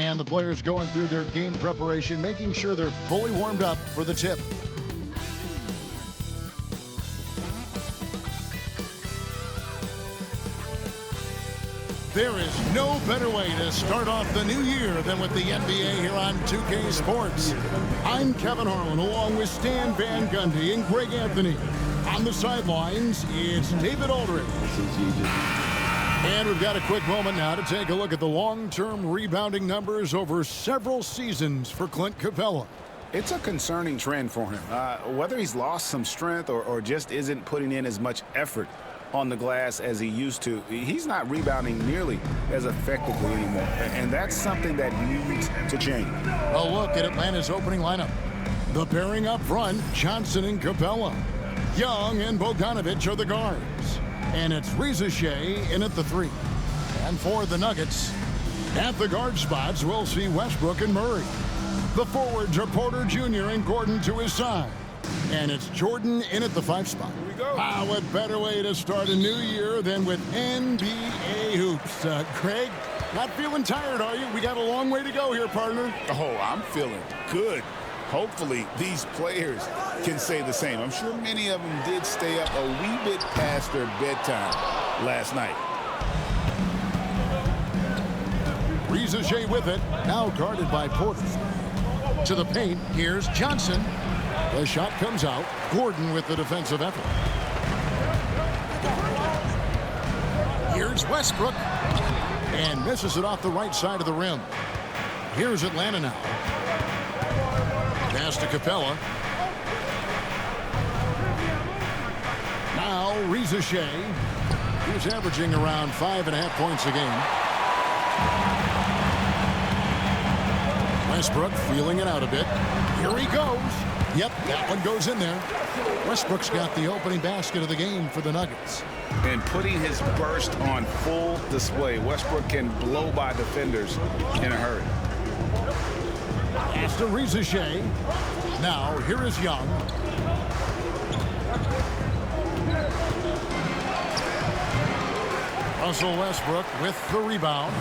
And the players going through their game preparation, making sure they're fully warmed up for the tip. There is no better way to start off the new year than with the NBA here on 2K Sports. I'm Kevin Harlan along with Stan Van Gundy and Greg Anthony. On the sidelines, it's David Aldridge. And we've got a quick moment now to take a look at the long-term rebounding numbers over several seasons for Clint Capella. It's a concerning trend for him. Whether he's lost some strength or just isn't putting in as much effort on the glass as he used to, he's not rebounding nearly as effectively anymore. And that's something that needs to change. A look at Atlanta's opening lineup. The pairing up front, Johnson and Capella. Young and Bogdanovic are the guards. And it's Reza Shea in at the 3. And for the Nuggets, at the guard spots, we'll see Westbrook and Murray. The forwards are Porter Jr. and Gordon to his side. And it's Jordan in at the 5 spot. Here we go. What better way to start a new year than with NBA hoops. Craig, not feeling tired, are you? We got a long way to go here, partner. Oh, I'm feeling good. Hopefully, these players can say the same. I'm sure many of them did stay up a wee bit past their bedtime last night. Reza Shea with it, now guarded by Porter. To the paint, here's Johnson. The shot comes out. Gordon with the defensive effort. Here's Westbrook. And misses it off the right side of the rim. Here's Atlanta now. Pass to Capella. Now Reza Shea. He's averaging around 5.5 points a game. Westbrook feeling it out a bit. Here he goes. Yep, that one goes in there. Westbrook's got the opening basket of the game for the Nuggets. And putting his burst on full display, Westbrook can blow by defenders in a hurry. Pass to Reza Shea. Now, here is Young. Russell Westbrook with the rebound.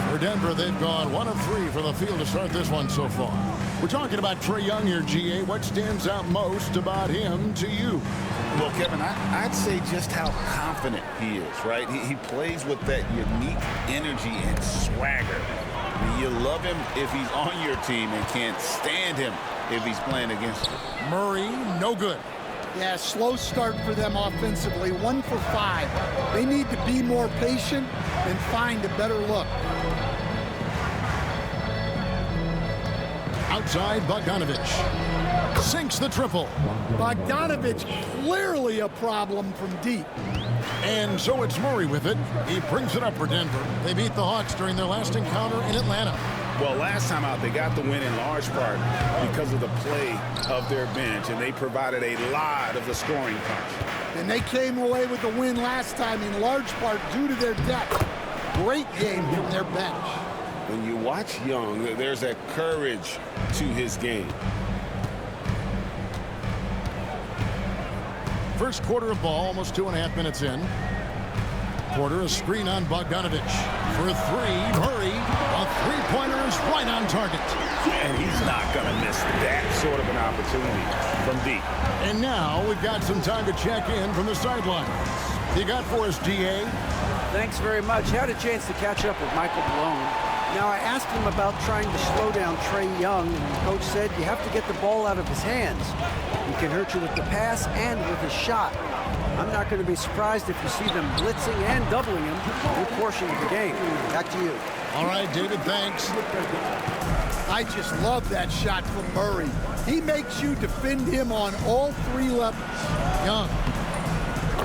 For Denver, they've gone 1 of 3 for the field to start this one so far. We're talking about Trae Young here, GA. What stands out most about him to you? Well, Kevin, I'd say just how confident he is, right? He plays with that unique energy and swagger. I mean, you love him if he's on your team and can't stand him if he's playing against you. Murray, no good. Yeah, slow start for them offensively, 1 for 5. They need to be more patient and find a better look. Outside, Bogdanovic sinks the triple. Bogdanovic clearly a problem from deep. And so it's Murray with it. He brings it up for Denver. They beat the Hawks during their last encounter in Atlanta. Well, last time out, they got the win in large part because of the play of their bench, and they provided a lot of the scoring punch. And they came away with the win last time in large part due to their depth. Great game from their bench. When you watch Young, there's a courage to his game. First quarter of ball, almost 2.5 minutes in. Porter, a screen on Bogdanovic. For 3, Murray. A three-pointer is right on target. And he's not going to miss that sort of an opportunity from deep. And now we've got some time to check in from the sidelines. You got for us, GA? Thanks very much. Had a chance to catch up with Michael Malone. Now, I asked him about trying to slow down Trae Young, and the coach said you have to get the ball out of his hands. He can hurt you with the pass and with his shot. I'm not going to be surprised if you see them blitzing and doubling him through portion of the game. Back to you. All right, David, thanks. I just love that shot from Murray. He makes you defend him on all 3 levels. Young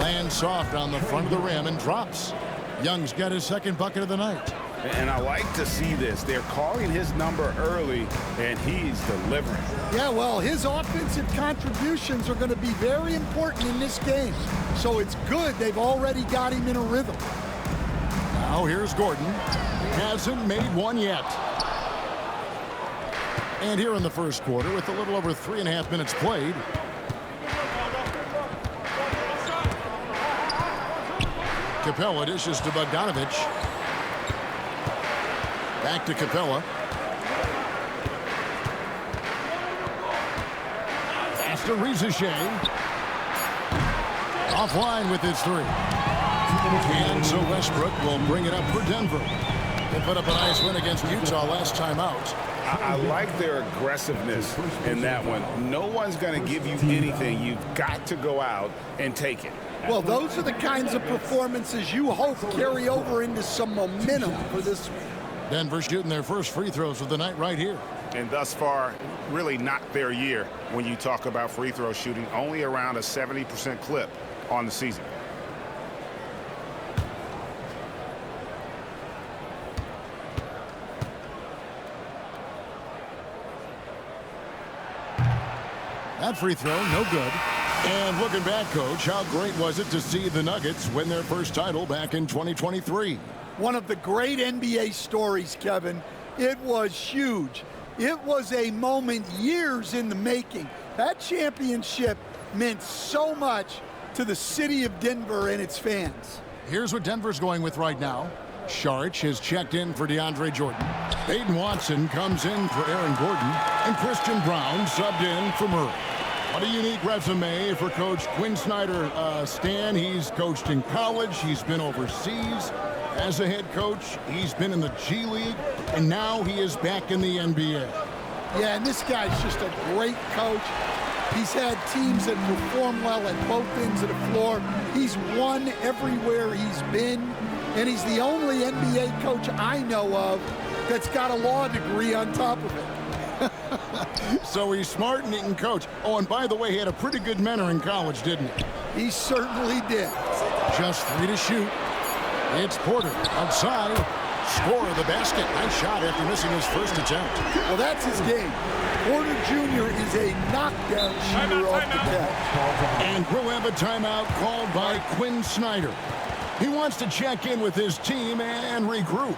lands soft on the front of the rim and drops. Young's got his second bucket of the night. And I like to see this. They're calling his number early, and he's delivering. Yeah, well, his offensive contributions are going to be very important in this game. So it's good they've already got him in a rhythm. Now here's Gordon. Hasn't made one yet. And here in the first quarter, with a little over 3.5 minutes played, Capella dishes to Bogdanovic. Back to Capella. Pass to Rizachet. Offline with his three. And so Westbrook will bring it up for Denver. They put up a nice win against Utah last time out. I like their aggressiveness in that one. No one's going to give you anything. You've got to go out and take it. Well, those are the kinds of performances you hope carry over into some momentum for this one. Denver shooting their first free throws of the night right here. And thus far, really not their year when you talk about free throw shooting. Only around a 70% clip on the season. That free throw, no good. And looking back, Coach, how great was it to see the Nuggets win their first title back in 2023? One of the great NBA stories, Kevin. It was huge. It was a moment years in the making. That championship meant so much to the city of Denver and its fans. Here's what Denver's going with right now. Saric has checked in for DeAndre Jordan. Aiden Watson comes in for Aaron Gordon. And Christian Brown subbed in for Murray. What a unique resume for Coach Quinn Snyder. Stan, he's coached in college. He's been overseas as a head coach. He's been in the G League. And now he is back in the NBA. Yeah, and this guy's just a great coach. He's had teams that perform well at both ends of the floor. He's won everywhere he's been. And he's the only NBA coach I know of that's got a law degree on top of it. So he's smart and he can coach. Oh, and by the way, he had a pretty good mentor in college, didn't he? He certainly did. Just 3 to shoot. It's Porter outside. Score of the basket. Nice shot after missing his first attempt. Well, that's his game. Porter Jr. is a knockdown shooter off the catch. And we'll have a timeout called by Quinn Snyder. He wants to check in with his team and regroup.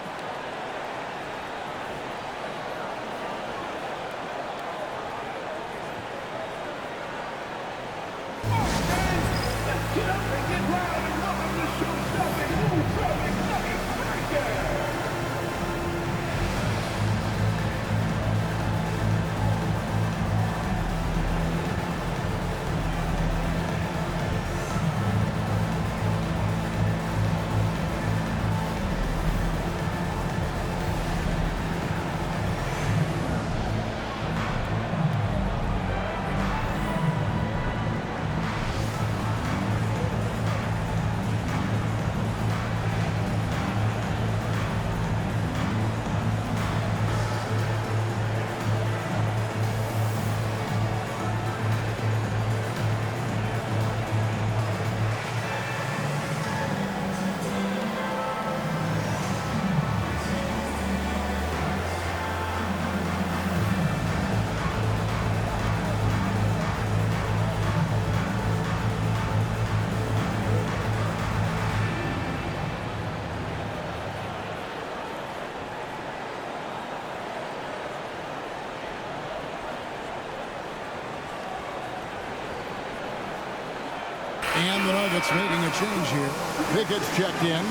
And the Nuggets making a change here. Pickett's checked in.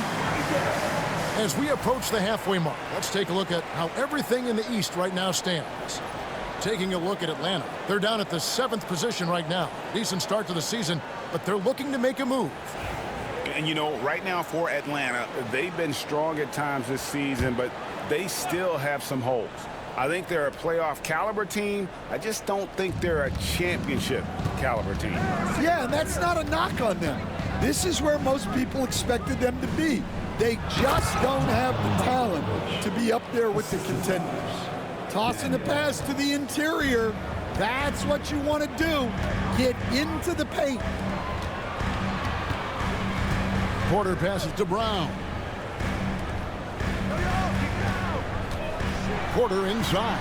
As we approach the halfway mark, let's take a look at how everything in the East right now stands. Taking a look at Atlanta. They're down at the 7th position right now. Decent start to the season, but they're looking to make a move. And, you know, right now for Atlanta, they've been strong at times this season, but they still have some holes. I think they're a playoff caliber team. I just don't think they're a championship caliber team. Yeah, and that's not a knock on them. This is where most people expected them to be. They just don't have the talent to be up there with the contenders. Tossing the pass to the interior. That's what you want to do. Get into the paint. Porter passes to Brown. Porter inside.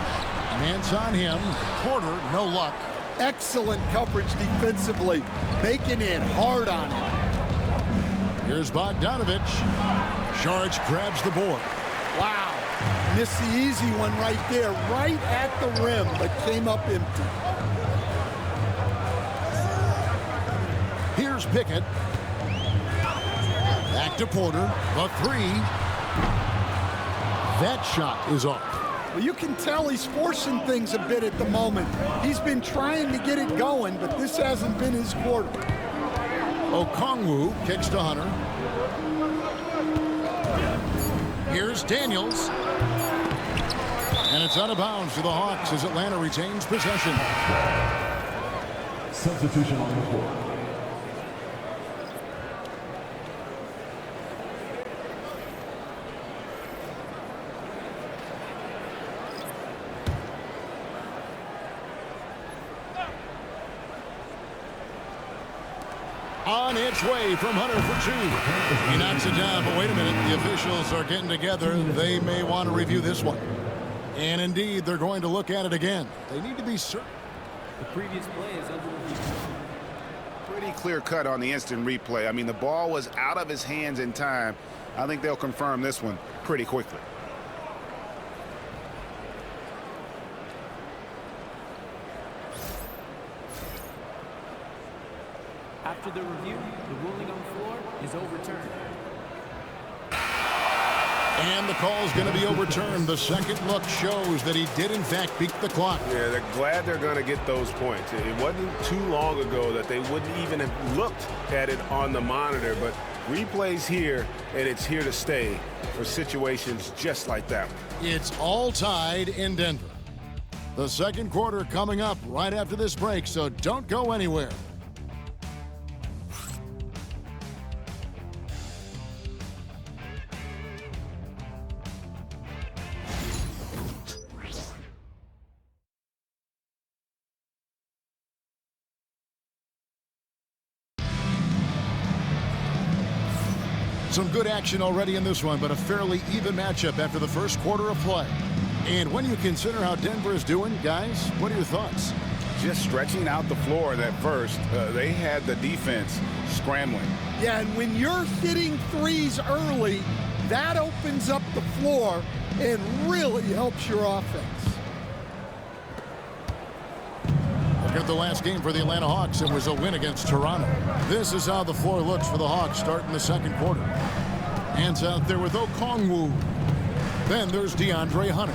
Man's on him. Porter, no luck. Excellent coverage defensively, making it hard on him. Here's Bogdanovich. Saric grabs the board. Wow. Missed the easy one right there, right at the rim, but came up empty. Here's Pickett. Back to Porter. The three. That shot is off. Well, you can tell he's forcing things a bit at the moment. He's been trying to get it going, but this hasn't been his quarter. Okongwu kicks to Hunter. Here's Daniels. And it's out of bounds to the Hawks as Atlanta retains possession. Substitution on the floor. On its way from Hunter for two. He knocks it down, but wait a minute. The officials are getting together. They may want to review this one. And indeed, they're going to look at it again. They need to be certain. The previous play is under review. Pretty clear cut on the instant replay. I mean, the ball was out of his hands in time. I think they'll confirm this one pretty quickly. After the review, the ruling on the floor is overturned. And the call is going to be overturned. The second look shows that he did, in fact, beat the clock. Yeah, they're glad they're going to get those points. It wasn't too long ago that they wouldn't even have looked at it on the monitor, but replay's here, and it's here to stay for situations just like that one. It's all tied in Denver. The second quarter coming up right after this break, so don't go anywhere. Some good action already in this one, but a fairly even matchup after the first quarter of play. And when you consider how Denver is doing, guys, what are your thoughts? Just stretching out the floor at first. They had the defense scrambling. Yeah, and when you're hitting threes early, that opens up the floor and really helps your offense. Look at the last game for the Atlanta Hawks. It was a win against Toronto. This is how the floor looks for the Hawks starting the second quarter. Hands out there with Okongwu. Then there's DeAndre Hunter.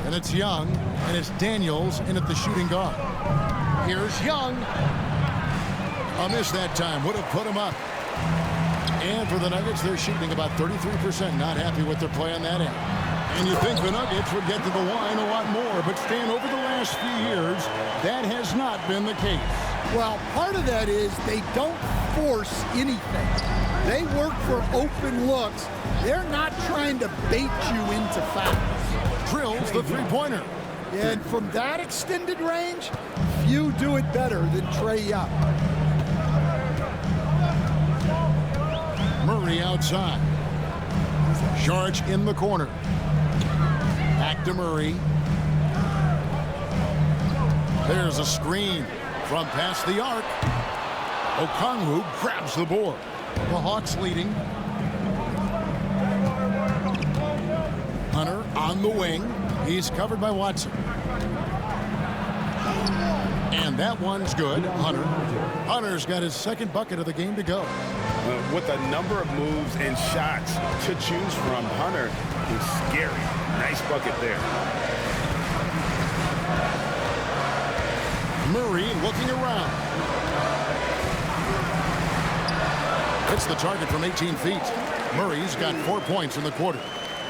And it's Young, and it's Daniels in at the shooting guard. Here's Young. A miss that time. Would have put him up. And for the Nuggets, they're shooting about 33%. Not happy with their play on that end. And you think the Nuggets would get to the line a lot more, but Stan, over the last few years, that has not been the case. Well, part of that is they don't force anything. They work for open looks. They're not trying to bait you into fouls. Drills the three-pointer. And from that extended range, few do it better than Trae Young. Murray outside. Charge in the corner. Back to Murray. There's a screen from past the arc. Okongwu grabs the board. The Hawks leading. Hunter on the wing. He's covered by Watson. And that one's good. Hunter's got his second bucket of the game to go. With a number of moves and shots to choose from, Hunter is scary. Nice bucket there. Murray looking around. Hits the target from 18 feet. Murray's got 4 points in the quarter.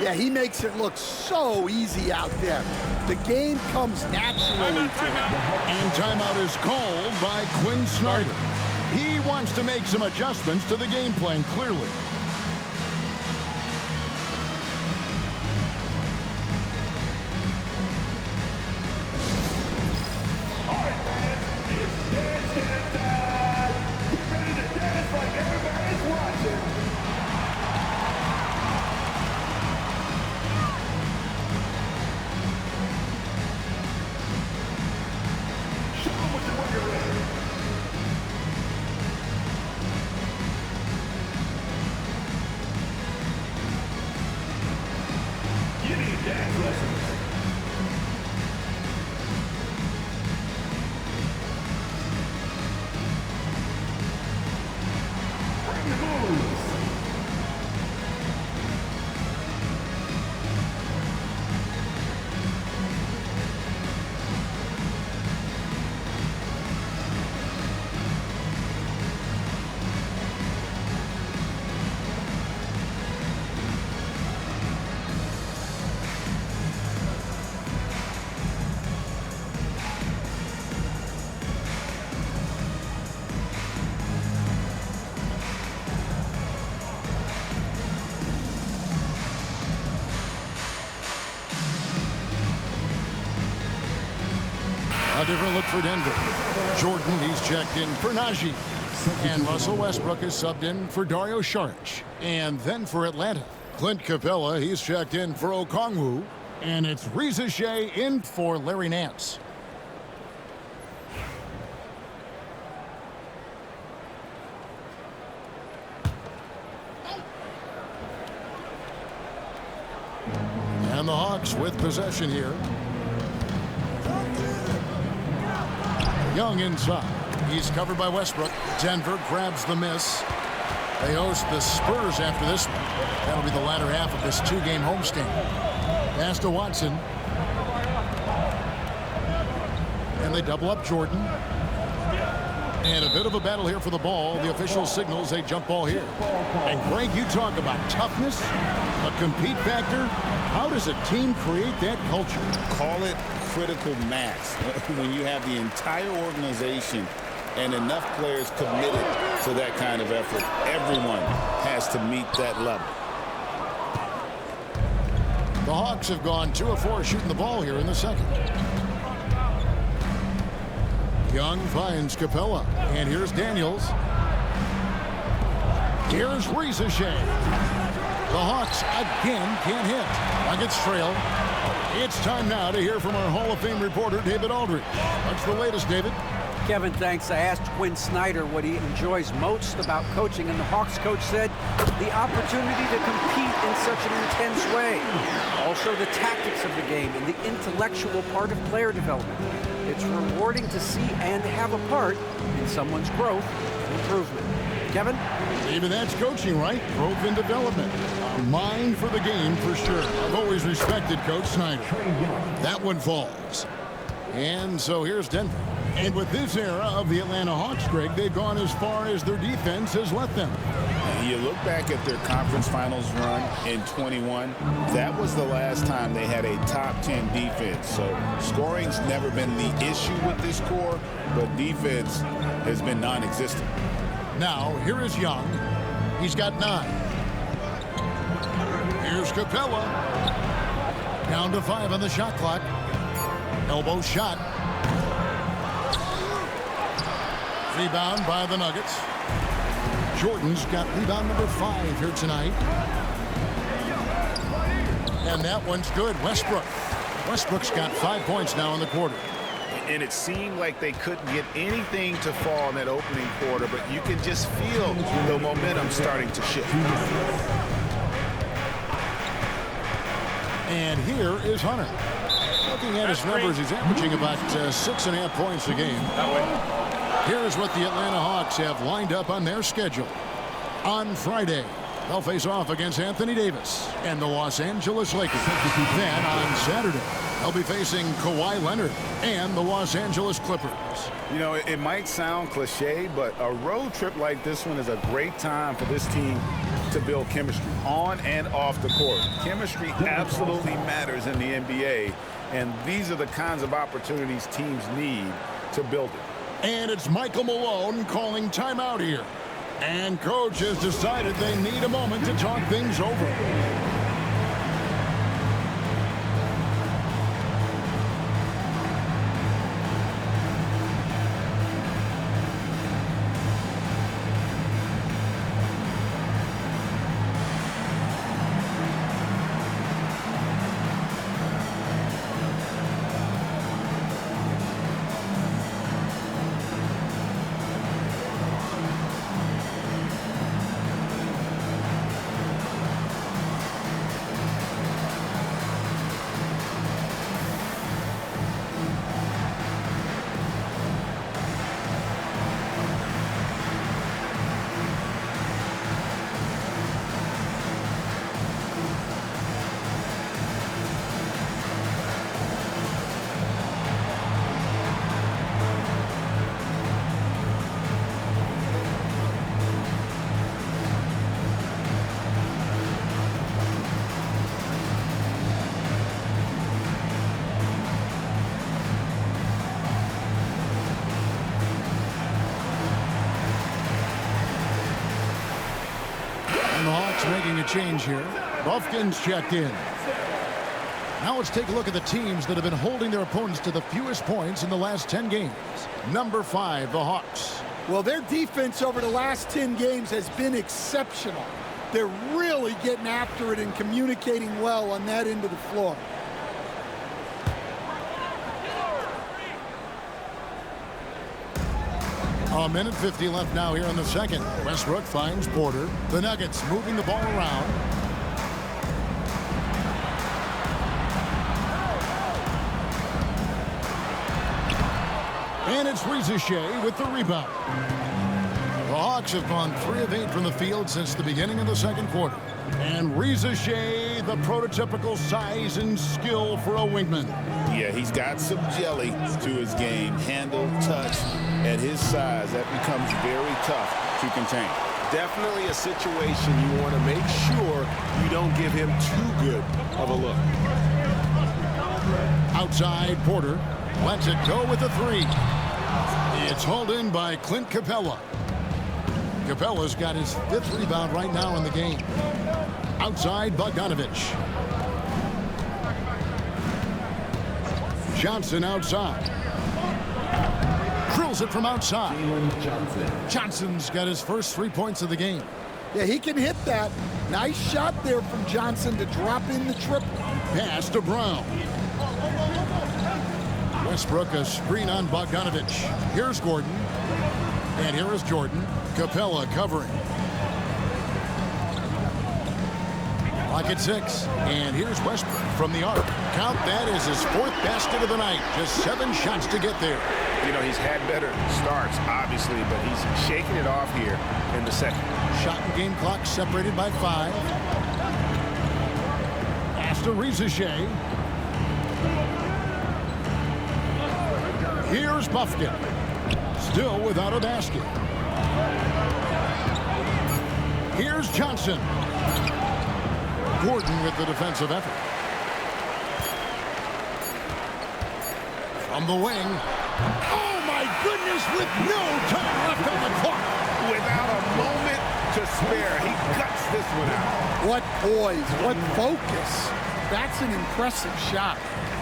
Yeah, he makes it look so easy out there. The game comes naturally to him. And timeout is called by Quinn Snyder. He wants to make some adjustments to the game plan, clearly. A different look for Denver. Jordan, he's checked in for Najee. And Russell Westbrook is subbed in for Dario Saric. And then for Atlanta, Clint Capella, he's checked in for Okongwu. And it's Reza Shea in for Larry Nance. And the Hawks with possession here. Young inside. He's covered by Westbrook. Denver grabs the miss. They host the Spurs after this one. That'll be the latter half of this two-game homestand. Pass to Watson. And they double up Jordan. And a bit of a battle here for the ball. The official signals a jump ball here. And Greg, you talk about toughness, a compete factor. How does a team create that culture? Call it critical mass. When you have the entire organization and enough players committed to that kind of effort, everyone has to meet that level. The Hawks have gone 2 of 4 shooting the ball here in the second. Young finds Capella. And here's Daniels. Here's Reza Shea. The Hawks again can't hit. Nuggets trail. It's time now to hear from our Hall of Fame reporter, David Aldridge. What's the latest, David? Kevin, thanks. I asked Quinn Snyder what he enjoys most about coaching, and the Hawks coach said the opportunity to compete in such an intense way. Also the tactics of the game and the intellectual part of player development. It's rewarding to see and have a part in someone's growth and improvement. Kevin? Maybe that's coaching, right? Growth and development. A mind for the game for sure. I've always respected Coach Snyder. That one falls. And so here's Denver. And with this era of the Atlanta Hawks, Greg, they've gone as far as their defense has let them. You look back at their conference finals run in 21, that was the last time they had a top 10 defense. So scoring's never been the issue with this core, but defense has been non-existent. Now, here is Young. He's got 9. Here's Capella. Down to 5 on the shot clock. Elbow shot. Rebound by the Nuggets. Jordan's got rebound number 5 here tonight. And that one's good. Westbrook. Westbrook's got 5 points now in the quarter. And it seemed like they couldn't get anything to fall in that opening quarter, but you can just feel the momentum starting to shift. And here is Hunter. Looking at his numbers, he's averaging about 6.5 points a game. Here's what the Atlanta Hawks have lined up on their schedule. On Friday, they'll face off against Anthony Davis and the Los Angeles Lakers. Then on Saturday, they'll be facing Kawhi Leonard and the Los Angeles Clippers. You know, it might sound cliche, but a road trip like this one is a great time for this team to build chemistry on and off the court. Chemistry absolutely matters in the NBA, and these are the kinds of opportunities teams need to build it. And it's Michael Malone calling timeout here. And coach has decided they need a moment to talk things over. And the Hawks making a change here. Buffkin's checked in. Now let's take a look at the teams that have been holding their opponents to the fewest points in the last 10 games. Number 5, the Hawks. Well, their defense over the last 10 games has been exceptional. They're really getting after it and communicating well on that end of the floor. A minute 50 left now here in the second. Westbrook finds Porter. The Nuggets moving the ball around. And it's Reza Shea with the rebound. The Hawks have gone 3 of 8 from the field since the beginning of the second quarter. And Reza Shea, the prototypical size and skill for a wingman. Yeah, he's got some jelly to his game. Handle, touch. At his size, that becomes very tough to contain. Definitely a situation you want to make sure you don't give him too good of a look. Outside, Porter lets it go with a 3. It's hauled in by Clint Capella. Capella's got his 5th rebound right now in the game. Outside, Bogdanovich. Johnson outside. Drills it from outside. Johnson's got his first 3 points of the game. Yeah, he can hit that. Nice shot there from Johnson to drop in the triple. Pass to Brown. Westbrook a screen on Bogdanovich. Here's Gordon. And here is Jordan. Capella covering. Clock at 6. And here's Westbrook from the arc. Count that as his 4th basket of the night. Just 7 shots to get there. You know, he's had better starts, obviously, but he's shaking it off here in the second. Shot and game clock separated by 5. Pass to Reza Shea. Here's Buffkin. Still without a basket. Here's Johnson. Gordon with the defensive effort. From the wing. Oh, my goodness, with no time left on the clock. Without a moment to spare, he cuts this one out. What poise, what focus. That's an impressive shot.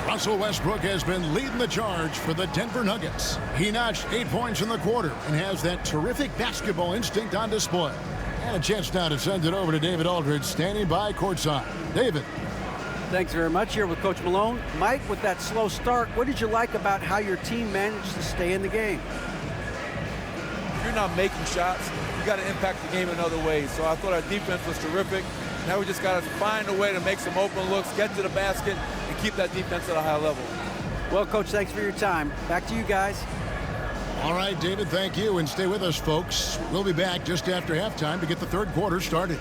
Russell Westbrook has been leading the charge for the Denver Nuggets. He notched 8 points in the quarter and has that terrific basketball instinct on display. And a chance now to send it over to David Aldridge, standing by courtside. David. Thanks very much. Here with Coach Malone. Mike, with that slow start, what did you like about how your team managed to stay in the game? If you're not making shots, you got to impact the game in other ways. So I thought our defense was terrific. Now we just got to find a way to make some open looks, get to the basket, and keep that defense at a high level. Well, Coach, thanks for your time. Back to you guys. All right, David, thank you. And stay with us, folks. We'll be back just after halftime to get the third quarter started.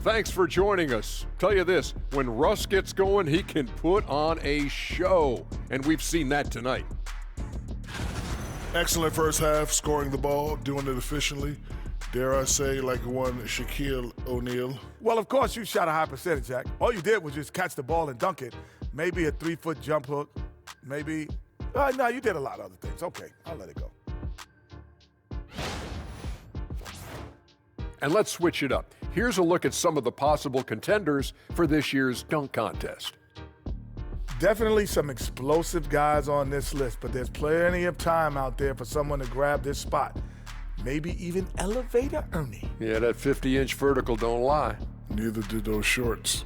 Thanks for joining us. Tell you this, when Russ gets going, he can put on a show, and we've seen that tonight. Excellent first half, scoring the ball, doing it efficiently. Dare I say, like one Shaquille O'Neal. Well, of course, you shot a high percentage, Jack. All you did was just catch the ball and dunk it. Maybe a 3-foot jump hook. Maybe. No, you did a lot of other things. Okay, I'll let it go. And let's switch it up. Here's a look at some of the possible contenders for this year's dunk contest. Definitely some explosive guys on this list, but there's plenty of time out there for someone to grab this spot. Maybe even Elevator Ernie. Yeah, that 50-inch vertical don't lie. Neither did those shorts.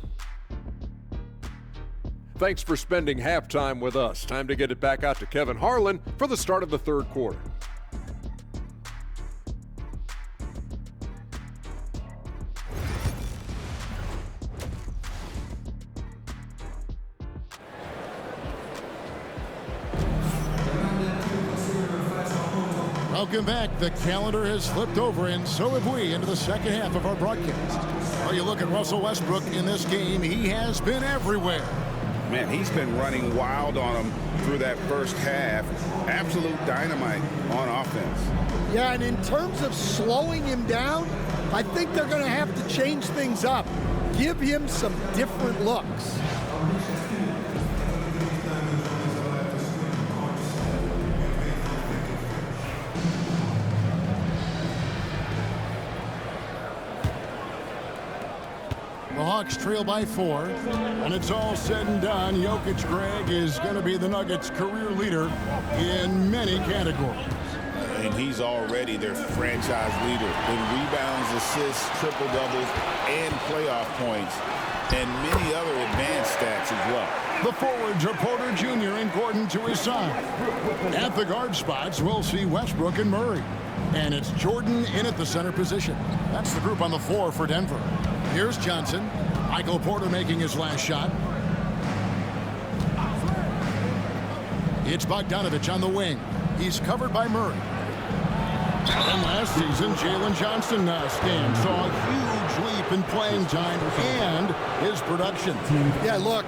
Thanks for spending halftime with us. Time to get it back out to Kevin Harlan for the start of the third quarter. Welcome back. The calendar has flipped over, and so have we, into the second half of our broadcast. Well, you look at Russell Westbrook in this game, he has been everywhere. Man, he's been running wild on him through that first half. Absolute dynamite on offense. Yeah, and in terms of slowing him down, I think they're going to have to change things up. Give him some different looks. Hawks trail by 4. When it's all said and done, Jokic, Greg, is going to be the Nuggets' career leader in many categories. And he's already their franchise leader in rebounds, assists, triple-doubles, and playoff points, and many other advanced stats as well. The forwards are Porter Jr. and Gordon to his side. At the guard spots, we'll see Westbrook and Murray. And it's Jordan in at the center position. That's the group on the floor for Denver. Here's Johnson. Michael Porter making his last shot. It's Bogdanovich on the wing. He's covered by Murray. And last season, Jalen Johnson stands. Saw a huge leap in playing time and his production. Yeah, look,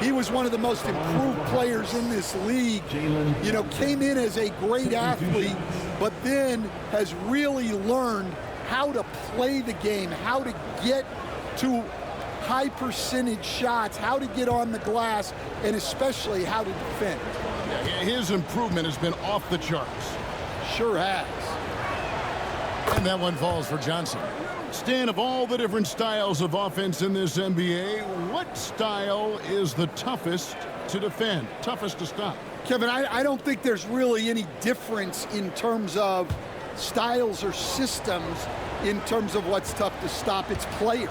he was one of the most improved players in this league. You know, came in as a great athlete, but then has really learned how to play the game, how to get to high percentage shots, how to get on the glass, and especially how to defend. Yeah, his improvement has been off the charts. Sure has. And that one falls for Johnson. Stan, of all the different styles of offense in this NBA, what style is the toughest to defend, toughest to stop? Kevin, I don't think there's really any difference in terms of styles or systems in terms of what's tough to stop. It's players.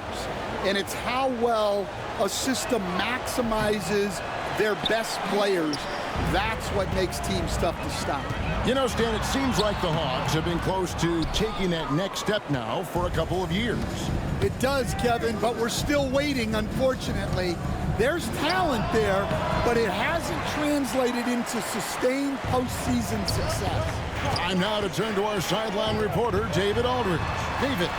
And it's how well a system maximizes their best players. That's what makes teams tough to stop. You know, Stan, it seems like the Hawks have been close to taking that next step now for a couple of years. It does, Kevin, but we're still waiting, unfortunately. There's talent there, but it hasn't translated into sustained postseason success. Time now to turn to our sideline reporter, David Aldridge. David.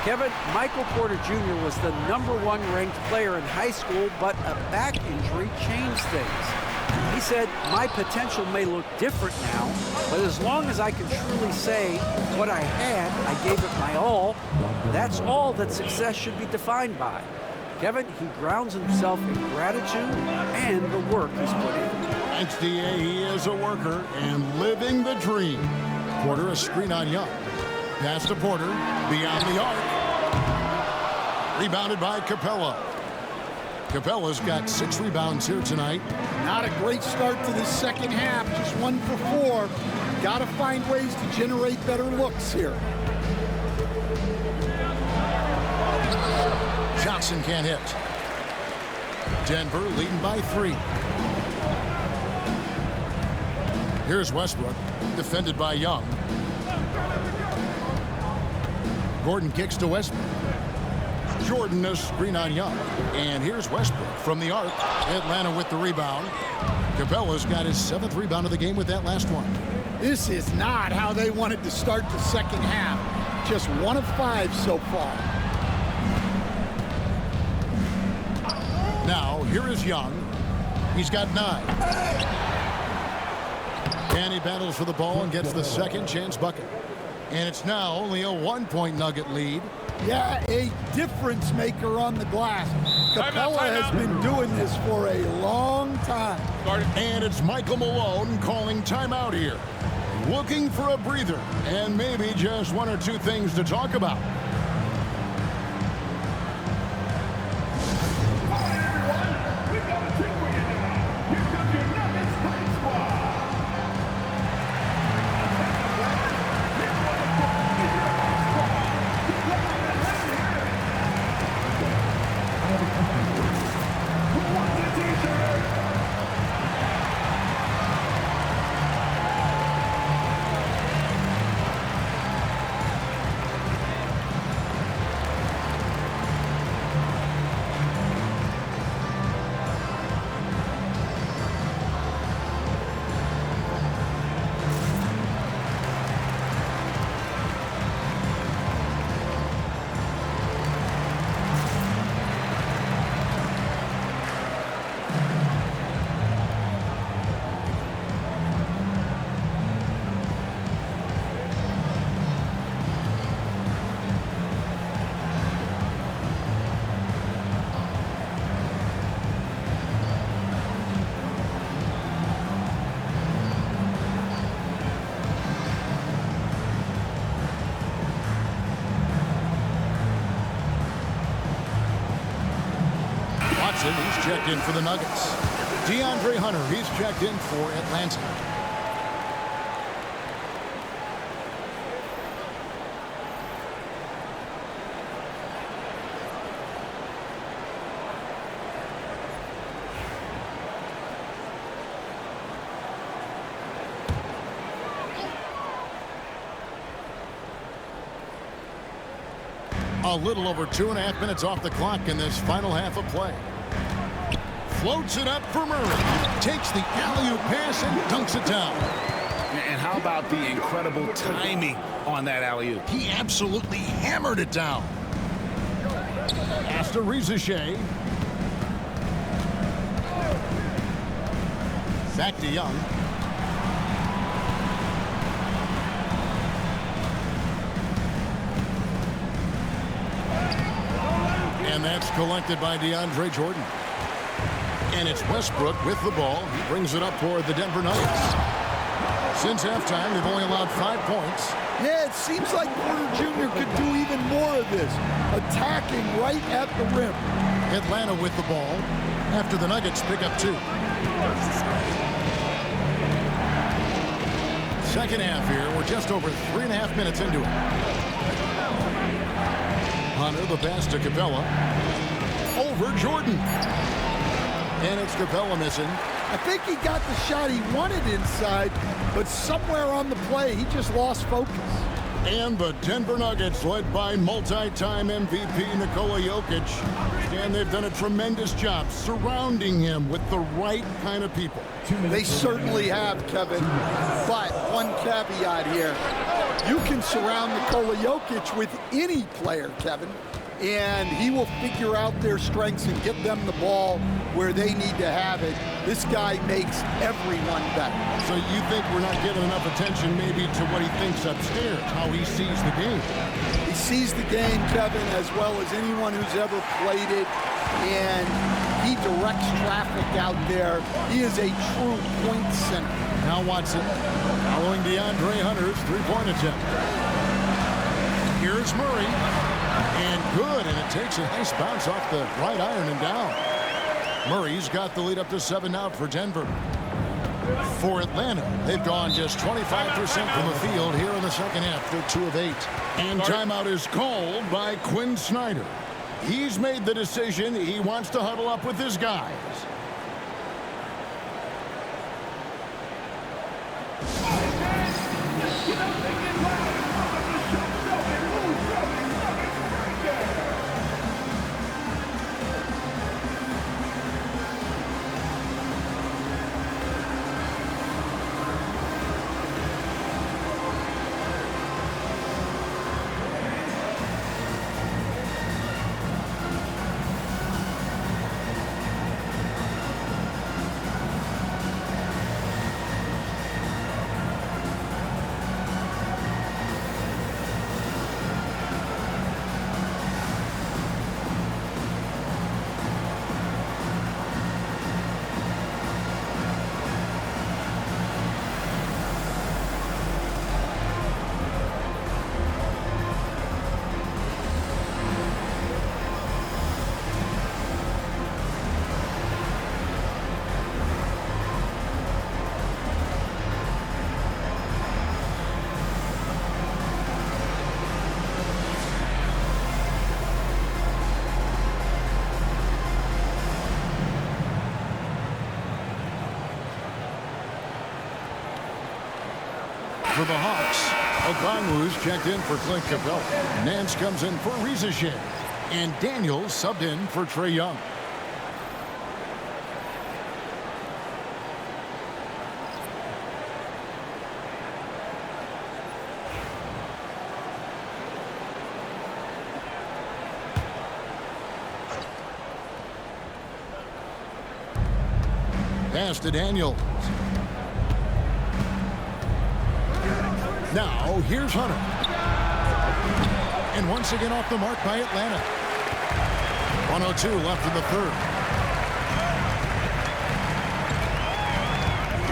Kevin, Michael Porter Jr. was the #1 ranked player in high school, but a back injury changed things. He said, my potential may look different now, but as long as I can truly say what I had, I gave it my all, that's all that success should be defined by. Kevin, he grounds himself in gratitude and the work he's put in. Thanks, D.A. He is a worker and living the dream. Porter, a screen on Young. Pass to Porter, beyond the arc. Rebounded by Capella. Capella's got 6 rebounds here tonight. Not a great start to the second half, just 1 for 4. Got to find ways to generate better looks here. Johnson can't hit. Denver leading by 3. Here's Westbrook, defended by Young. Gordon kicks to Westbrook. Jordan, a screen on Young. And here's Westbrook from the arc. Atlanta with the rebound. Capella's got his 7th rebound of the game with that last one. This is not how they wanted to start the second half. Just 1 of 5 so far. Now, here is Young. He's got 9. And he battles for the ball and gets the second chance bucket. And it's now only a 1-point Nugget lead. Yeah, a difference maker on the glass. Capella has been doing this for a long time. And it's Michael Malone calling timeout here. Looking for a breather and maybe just 1 or 2 things to talk about. checked in for the Nuggets. DeAndre Hunter, he's checked in for Atlanta. A little over 2.5 minutes off the clock in this final half of play. Floats it up for Murray. Takes the alley-oop pass and dunks it down. And how about the incredible timing on that alley-oop? He absolutely hammered it down. Pass to Rizachet. Back to Young. And that's collected by DeAndre Jordan. And it's Westbrook with the ball. He brings it up toward the Denver Nuggets. Since halftime, they've only allowed 5 points. Yeah, it seems like Porter Jr. could do even more of this, attacking right at the rim. Atlanta with the ball after the Nuggets pick up 2. Second half here. We're just over 3.5 minutes into it. Hunter, the pass to Capella. Over Jordan. And it's Capella missing. I think he got the shot he wanted inside, but somewhere on the play, he just lost focus. And the Denver Nuggets, led by multi-time MVP Nikola Jokic. And they've done a tremendous job surrounding him with the right kind of people. They certainly have, Kevin. But one caveat here. You can surround Nikola Jokic with any player, Kevin, and he will figure out their strengths and get them the ball where they need to have it. This guy makes everyone better. So you think we're not giving enough attention maybe to what he thinks upstairs, how he sees the game? He sees the game, Kevin, as well as anyone who's ever played it, and he directs traffic out there. He is a true point center. Now Watson following DeAndre Hunter's three-point attempt. Here's Murray. And good, and it takes a nice bounce off the right iron and down. Murray's got the lead up to 7 out for Denver. For Atlanta, they've gone just 25% from the field here in the second half. They're 2 of 8. And timeout is called by Quinn Snyder. He's made the decision. He wants to huddle up with his guys. For the Hawks, Okongwu's checked in for Clint Capella. Nance comes in for Rizachet. And Daniels subbed in for Trae Young. Pass to Daniels. Now, here's Hunter. And once again off the mark by Atlanta. 1:02 left in the third.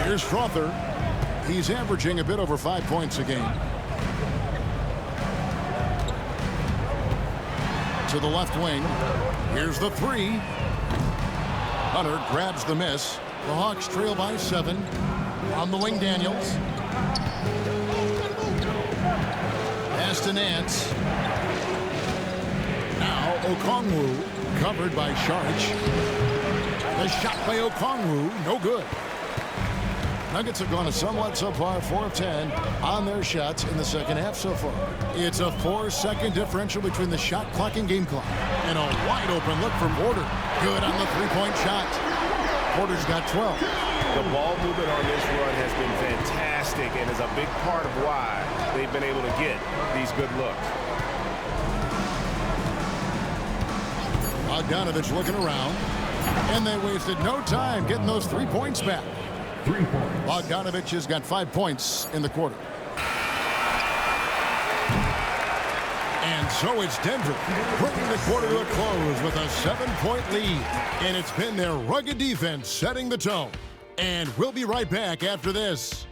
Here's Strother. He's averaging a bit over 5 points a game. To the left wing. Here's the three. Hunter grabs the miss. The Hawks trail by 7. On the wing, Daniels. Pass to Nance. Now Okongwu, covered by Sharch. The shot by Okongwu, no good. Nuggets have gone a somewhat subpar 4 of 10 on their shots in the second half so far. It's a 4-second differential between the shot clock and game clock. And a wide open look from Porter. Good on the three-point shot. Porter's got 12. The ball movement on this run has been fantastic and is a big part of why they've been able to get these good looks. Bogdanovich looking around. And they wasted no time getting those 3 points back. 3 points. Bogdanovich has got 5 points in the quarter. And so it's Denver bringing the quarter to a close with a 7-point lead. And it's been their rugged defense setting the tone. And we'll be right back after this.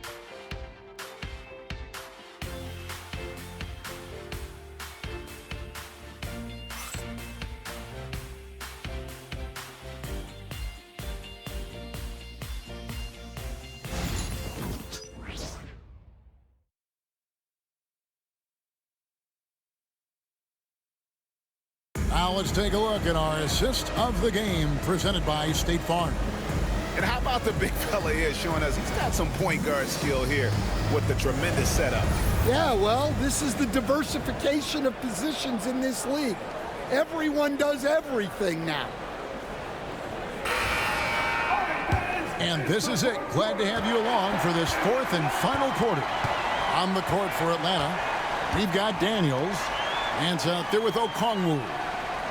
Now let's take a look at our assist of the game presented by State Farm. And how about the big fella here showing us he's got some point guard skill here with the tremendous setup. Yeah, well, this is the diversification of positions in this league. Everyone does everything now. And this is it. Glad to have you along for this 4th and final quarter. On the court for Atlanta, we've got Daniels. Hands out there with Okongwu.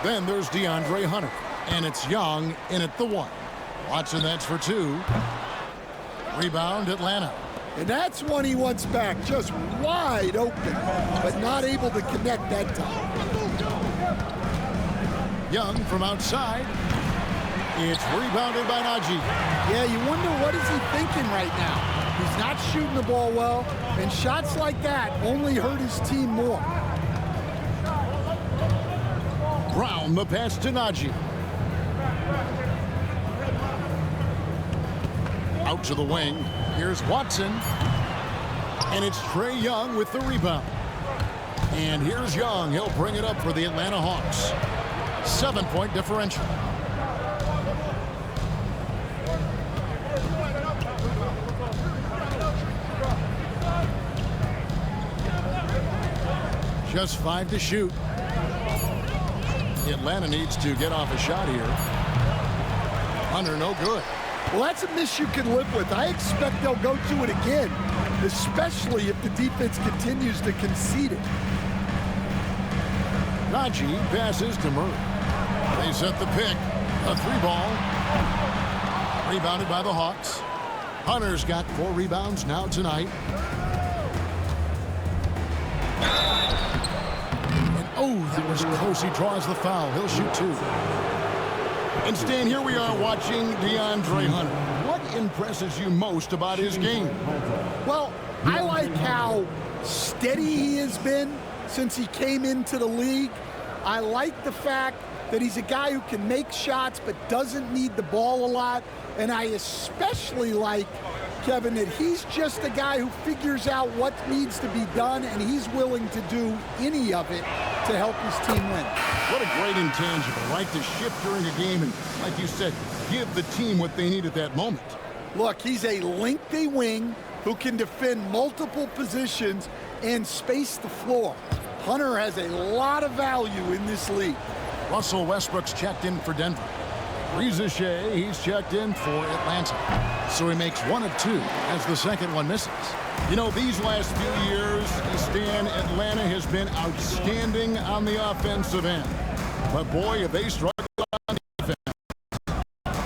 Then there's DeAndre Hunter. And it's Young in at the 1. Watson, that's for 2. Rebound, Atlanta. And that's one he wants back, just wide open, but not able to connect that time. Young from outside. It's rebounded by Najee. Yeah, you wonder what is he thinking right now. He's not shooting the ball well, and shots like that only hurt his team more. Brown, the pass to Najee. Out to the wing. Here's Watson. And it's Trae Young with the rebound. And here's Young. He'll bring it up for the Atlanta Hawks. 7-point differential. Just 5 to shoot. Atlanta needs to get off a shot here. Hunter, no good. Well, that's a miss you can live with. I expect they'll go to it again, especially if the defense continues to concede it. Najee passes to Murray. They set the pick. A 3-ball. Rebounded by the Hawks. Hunter's got 4 rebounds now tonight. Oh, that was close. He draws the foul. He'll shoot 2. And Stan, here we are watching DeAndre Hunter. What impresses you most about his game? Well, I like how steady he has been since he came into the league. I like the fact that he's a guy who can make shots but doesn't need the ball a lot. And I especially like, Kevin, that he's just a guy who figures out what needs to be done, and he's willing to do any of it to help his team win. What a great intangible, right? To shift during a game and, like you said, give the team what they need at that moment. Look, he's a lengthy wing who can defend multiple positions and space the floor. Hunter has a lot of value in this league. Russell Westbrook's checked in for Denver. Reza Shea, he's checked in for Atlanta. So he makes 1 of 2 as the second one misses. You know, these last few years, Stan, Atlanta has been outstanding on the offensive end. But boy, have they struggled on defense.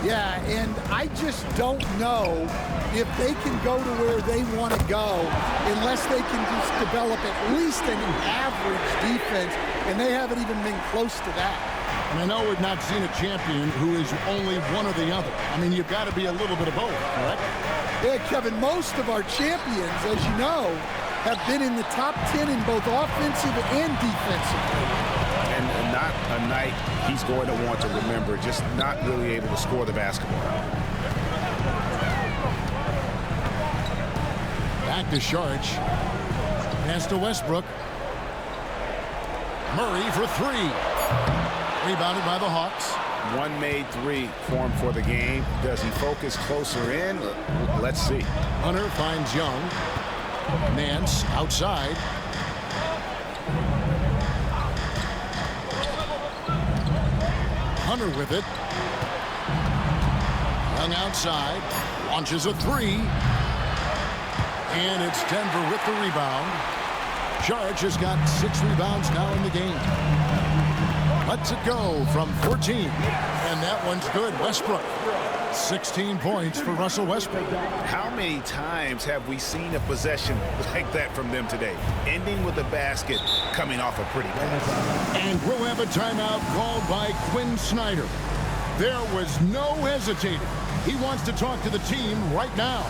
Yeah, and I just don't know if they can go to where they want to go unless they can just develop at least an average defense, and they haven't even been close to that. And I know we've not seen a champion who is only one or the other. I mean, you've got to be a little bit of both, correct? Yeah, Kevin, most of our champions, as you know, have been in the top 10 in both offensive and defensive. And not a night he's going to want to remember, just not really able to score the basketball. Back to Saric. Pass to Westbrook. Murray for three. Rebounded by the Hawks. One made three for him for the game. Does he focus closer in? Let's see. Hunter finds Young. Nance outside. Hunter with it. Young outside. Launches a three. And it's Denver with the rebound. Saric has got 6 rebounds now in the game. Lets it go from 14. And that one's good. Westbrook. 16 points for Russell Westbrook. How many times have we seen a possession like that from them today? Ending with a basket, coming off a pretty pass. And we'll have a timeout called by Quinn Snyder. There was no hesitating. He wants to talk to the team right now.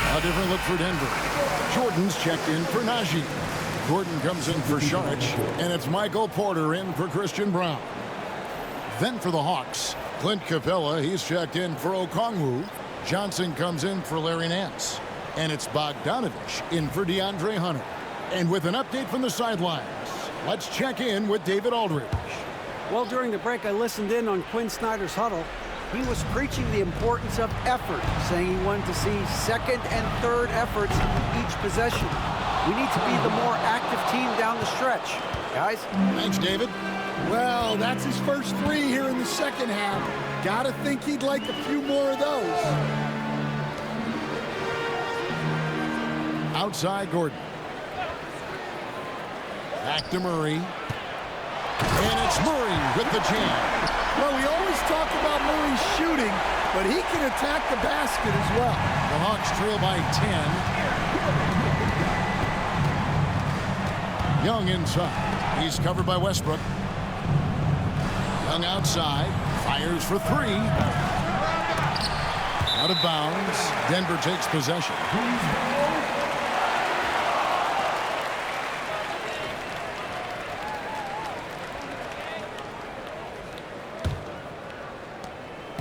A different look for Denver. Jordan's checked in for Najee. Gordon comes in for Saric, and it's Michael Porter in for Christian Braun. Then for the Hawks, Clint Capella, he's checked in for Okongwu. Johnson comes in for Larry Nance. And it's Bogdanovich in for DeAndre Hunter. And with an update from the sidelines, let's check in with David Aldridge. Well, during the break, I listened in on Quinn Snyder's huddle. He was preaching the importance of effort, saying he wanted to see second and third efforts each possession. We need to be the more active team down the stretch. Guys? Thanks, David. Well, that's his first 3 here in the second half. Gotta think he'd like a few more of those. Outside Gordon. Back to Murray. And it's Murray with the jam. Well, we always talk about Murray shooting, but he can attack the basket as well. The Hawks trail by 10. Young inside. He's covered by Westbrook. Young outside. Fires for 3. Out of bounds. Denver takes possession.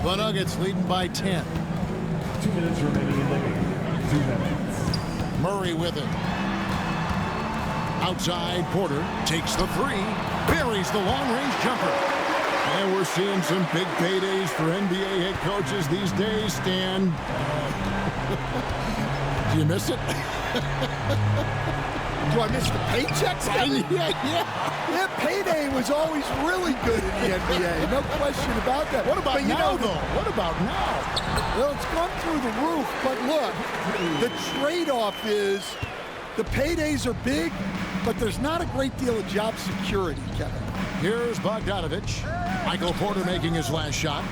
The Nuggets leading by 10. 2 minutes remaining in the game. 2 minutes. Murray with it. Outside, Porter takes the 3. Buries the long-range jumper. And we're seeing some big paydays for NBA head coaches these days, Stan. Do you miss it? Do I miss the paychecks? Yeah, payday was always really good in the NBA. No question about that. What about now, though? What about now? Well, it's gone through the roof, but look, the trade-off is the paydays are big, but there's not a great deal of job security, Kevin. Here's Bogdanovich. Michael Porter making his last shot.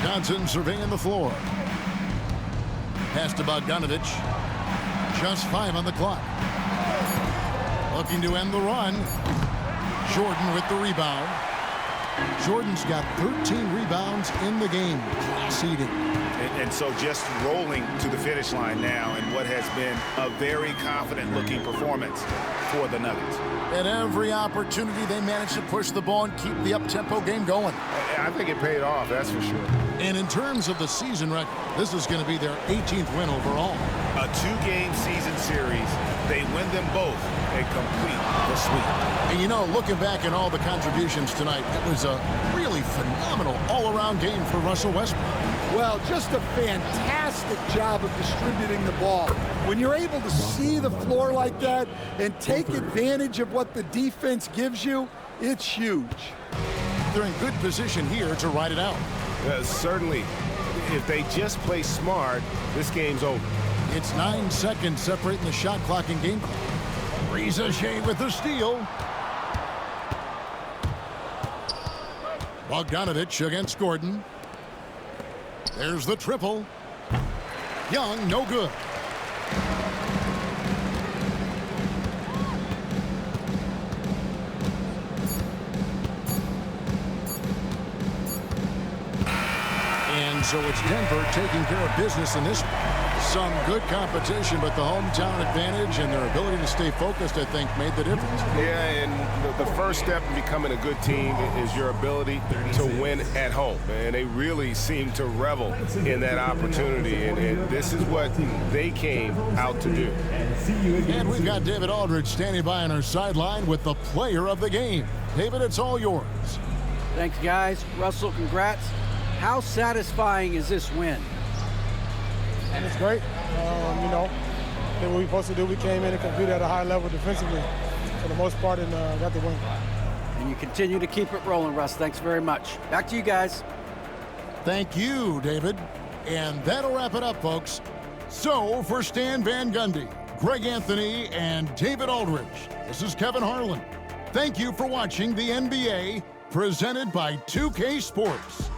Johnson surveying the floor. Pass to Bogdanovich. Just 5 on the clock. Looking to end the run. Jordan with the rebound. Jordan's got 13 rebounds in the game. Class eating. And so just rolling to the finish line now in what has been a very confident-looking performance for the Nuggets. At every opportunity, they managed to push the ball and keep the up-tempo game going. I think it paid off, that's for sure. And in terms of the season record, this is going to be their 18th win overall. A 2-game season series. They win them both and complete the sweep. And you know, looking back at all the contributions tonight, it was a really phenomenal all-around game for Russell Westbrook. Well, just a fantastic job of distributing the ball. When you're able to see the floor like that and take advantage of what the defense gives you, it's huge. They're in good position here to ride it out. Certainly, if they just play smart, this game's over. It's 9 seconds separating the shot clock and game clock. Reza Shea with the steal. Bogdanovich against Gordon. There's the triple. Young, no good. And so it's Denver taking care of business in this one. Some good competition, but the hometown advantage and their ability to stay focused, I think, made the difference. Yeah, and the first step in becoming a good team is your ability to win at home. And they really seem to revel in that opportunity, and this is what they came out to do. And we've got David Aldridge standing by on our sideline with the player of the game. David, it's all yours. Thanks, guys. Russell, congrats. How satisfying is this win? And it's great. You know, did what we supposed to do. We came in and competed at a high level defensively for the most part and got the win. And you continue to keep it rolling, Russ. Thanks very much. Back to you guys. Thank you, David. And that'll wrap it up, folks. So for Stan Van Gundy, Greg Anthony, and David Aldridge, this is Kevin Harlan. Thank you for watching the NBA presented by 2K Sports.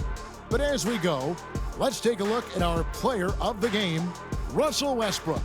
But as we go, let's take a look at our player of the game, Russell Westbrook.